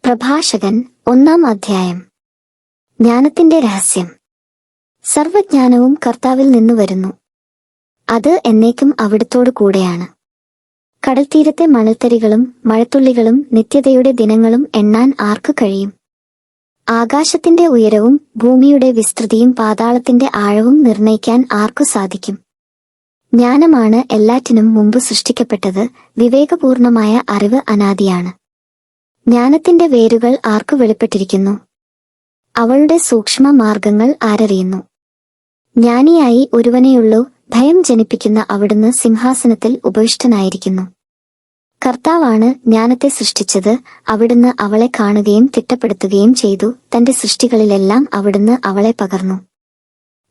പ്രഭാഷകൻ 1-ാം അധ്യായം. ജ്ഞാനത്തിന്റെ രഹസ്യം. സർവജ്ഞാനവും കർത്താവിൽ നിന്നു വരുന്നു. അത് എന്നേക്കും അവിടുത്തോടു കൂടെയാണ്. കടൽത്തീരത്തെ മണൽത്തരികളും മഴത്തുള്ളികളും നിത്യതയുടെ ദിനങ്ങളും എണ്ണാൻ ആർക്കു കഴിയും? ആകാശത്തിന്റെ ഉയരവും ഭൂമിയുടെ വിസ്തൃതിയും പാതാളത്തിന്റെ ആഴവും നിർണയിക്കാൻ ആർക്കു സാധിക്കും? ജ്ഞാനമാണ് എല്ലാറ്റിനും മുമ്പ് സൃഷ്ടിക്കപ്പെട്ടത്. വിവേകപൂർണമായ അറിവ് അനാദിയാണ്. ജ്ഞാനത്തിന്റെ വേരുകൾ ആർക്കു വെളിപ്പെട്ടിരിക്കുന്നു? അവളുടെ സൂക്ഷ്മ മാർഗങ്ങൾ ആരറിയുന്നു? ജ്ഞാനിയായി ഒരുവനെയുള്ളൂ. ഭയം ജനിപ്പിക്കുന്ന അവിടുന്ന് സിംഹാസനത്തിൽ ഉപവിഷ്ടനായിരിക്കുന്നു. കർത്താവാണ് ജ്ഞാനത്തെ സൃഷ്ടിച്ചത്. അവിടുന്ന് അവളെ കാണുകയും തിട്ടപ്പെടുത്തുകയും ചെയ്തു. തന്റെ സൃഷ്ടികളിലെല്ലാം അവിടുന്ന് അവളെ പകർന്നു.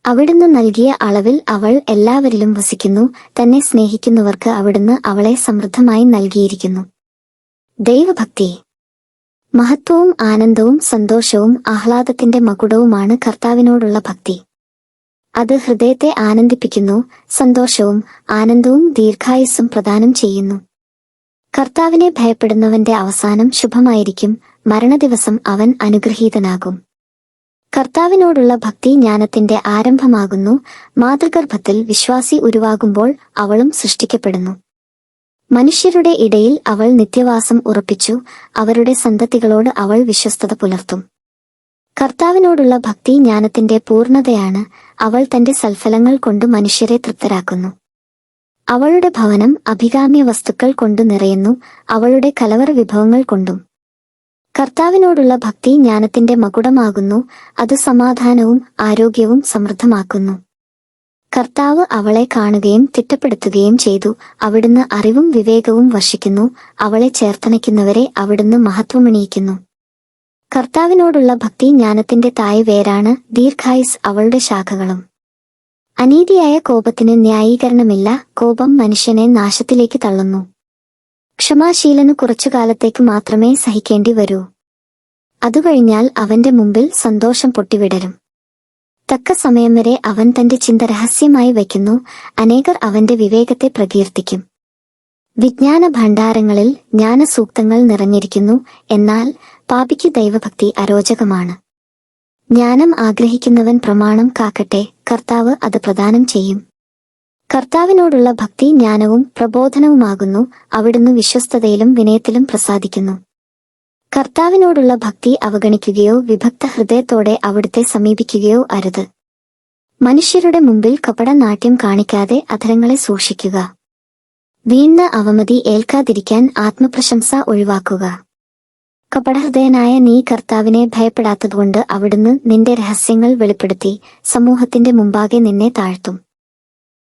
അവിടുന്ന് നൽകിയ അളവിൽ അവൾ എല്ലാവരിലും വസിക്കുന്നു. തന്നെ സ്നേഹിക്കുന്നവർക്ക് അവിടുന്ന് അവളെ സമൃദ്ധമായി നൽകിയിരിക്കുന്നു. ദൈവഭക്തി. മഹത്വവും ആനന്ദവും സന്തോഷവും ആഹ്ലാദത്തിന്റെ മകുടവുമാണ് കർത്താവിനോടുള്ള ഭക്തി. അത് ഹൃദയത്തെ ആനന്ദിപ്പിക്കുന്നു. സന്തോഷവും ആനന്ദവും ദീർഘായുസ്സും പ്രദാനം ചെയ്യുന്നു. കർത്താവിനെ ഭയപ്പെടുന്നവന്റെ അവസാനം ശുഭമായിരിക്കും. മരണദിവസം അവൻ അനുഗ്രഹീതനാകും. കർത്താവിനോടുള്ള ഭക്തി ജ്ഞാനത്തിന്റെ ആരംഭമാകുന്നു. മാതൃഗർഭത്തിൽ വിശ്വാസി ഉരുവാകുമ്പോൾ അവളും സൃഷ്ടിക്കപ്പെടുന്നു. മനുഷ്യരുടെ ഇടയിൽ അവൾ നിത്യവാസം ഉറപ്പിച്ചു. അവരുടെ സന്തതികളോട് അവൾ വിശ്വസ്തത പുലർത്തും. കർത്താവിനോടുള്ള ഭക്തി ജ്ഞാനത്തിന്റെ പൂർണ്ണതയാണ്. അവൾ തന്റെ സൽഫലങ്ങൾ കൊണ്ട് മനുഷ്യരെ തൃപ്തരാക്കുന്നു. അവളുടെ ഭവനം അഭികാമ്യ വസ്തുക്കൾ കൊണ്ടു നിറയുന്നു. അവളുടെ കലവറ വിഭവങ്ങൾ കൊണ്ടും. കർത്താവിനോടുള്ള ഭക്തി ജ്ഞാനത്തിന്റെ മകുടമാകുന്നു. അത് സമാധാനവും ആരോഗ്യവും സമൃദ്ധമാക്കുന്നു. കർത്താവ് അവളെ കാണുകയും തിട്ടപ്പെടുത്തുകയും ചെയ്തു. അവിടുന്ന് അറിവും വിവേകവും വർഷിക്കുന്നു. അവളെ ചേർത്തണയ്ക്കുന്നവരെ അവിടുന്ന് മഹത്വമണിയിക്കുന്നു. കർത്താവിനോടുള്ള ഭക്തി ജ്ഞാനത്തിന്റെ തായ് വേരാണ്. ദീർഘായുസ് അവളുടെ ശാഖകളും. അനീതിയായ കോപത്തിന് ന്യായീകരണമില്ല. കോപം മനുഷ്യനെ നാശത്തിലേക്ക് തള്ളുന്നു. ക്ഷമാശീലന് കുറച്ചുകാലത്തേക്ക് മാത്രമേ സഹിക്കേണ്ടി വരൂ. അതുകഴിഞ്ഞാൽ അവന്റെ മുമ്പിൽ സന്തോഷം പൊട്ടിവിടരും. തക്ക സമയം വരെ അവൻ തന്റെ ചിന്ത രഹസ്യമായി വയ്ക്കുന്നു. അനേകർ അവന്റെ വിവേകത്തെ പ്രകീർത്തിക്കും. വിജ്ഞാന ഭണ്ഡാരങ്ങളിൽ ജ്ഞാനസൂക്തങ്ങൾ നിറഞ്ഞിരിക്കുന്നു. എന്നാൽ പാപിക്ക് ദൈവഭക്തി അരോചകമാണ്. ജ്ഞാനം ആഗ്രഹിക്കുന്നവൻ പ്രമാണം കാക്കട്ടെ. കർത്താവ് അത് പ്രദാനം ചെയ്യും. കർത്താവിനോടുള്ള ഭക്തി ജ്ഞാനവും പ്രബോധനവുമാകുന്നു. അവിടുന്ന് വിശ്വസ്തതയിലും വിനയത്തിലും പ്രസാദിക്കുന്നു. കർത്താവിനോടുള്ള ഭക്തി അവഗണിക്കുകയോ വിഭക്ത ഹൃദയത്തോടെ അവിടുത്തെ സമീപിക്കുകയോ അരുത്. മനുഷ്യരുടെ മുമ്പിൽ കപടനാട്യം കാണിക്കാതെ അധരങ്ങളെ സൂക്ഷിക്കുക. വീണ് അവമതി ഏൽക്കാതിരിക്കാൻ ആത്മപ്രശംസ ഒഴിവാക്കുക. കപടഹൃദയനായ നീ കർത്താവിനെ ഭയപ്പെടാത്തതുകൊണ്ട് അവിടുന്ന് നിന്റെ രഹസ്യങ്ങൾ വെളിപ്പെടുത്തി സമൂഹത്തിന്റെ മുമ്പാകെ നിന്നെ താഴ്ത്തും.